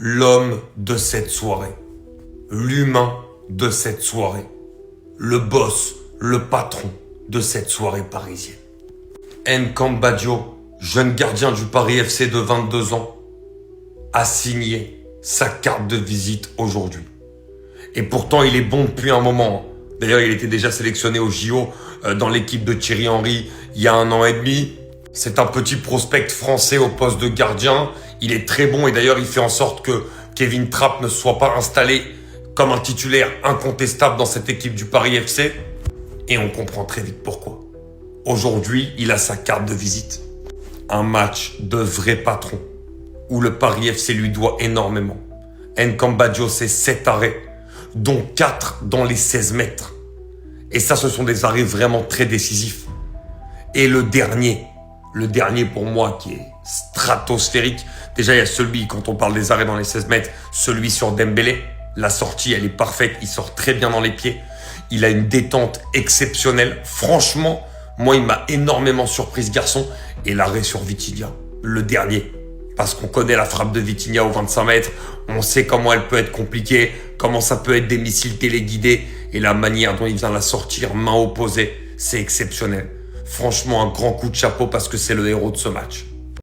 l'homme de cette soirée, l'humain de cette soirée, le boss, le patron de cette soirée parisienne. N'Kam Baggio, jeune gardien du Paris FC de 22 ans, a signé sa carte de visite aujourd'hui. Et pourtant, il est bon depuis un moment. D'ailleurs, il était déjà sélectionné au JO dans l'équipe de Thierry Henry il y a 1 an et demi. C'est un petit prospect français au poste de gardien. Il est très bon et d'ailleurs, il fait en sorte que Kevin Trapp ne soit pas installé comme un titulaire incontestable dans cette équipe du Paris FC. Et on comprend très vite pourquoi. Aujourd'hui, il a sa carte de visite. Un match de vrai patron où le Paris FC lui doit énormément. N'Kam Baggio, c'est 7 arrêts, dont 4 dans les 16 mètres. Et ça, ce sont des arrêts vraiment très décisifs. Et le dernier pour moi qui est stratosphérique, déjà il y a celui, quand on parle des arrêts dans les 16 mètres, celui sur Dembélé. La sortie, elle est parfaite, il sort très bien dans les pieds. Il a une détente exceptionnelle. Franchement, moi, il m'a énormément surpris ce garçon. Et l'arrêt sur Vitinha, le dernier. Parce qu'on connaît la frappe de Vitinha au 25 mètres. On sait comment elle peut être compliquée, comment ça peut être des missiles téléguidés. Et la manière dont il vient la sortir, main opposée, c'est exceptionnel. Franchement, un grand coup de chapeau parce que c'est le héros de ce match.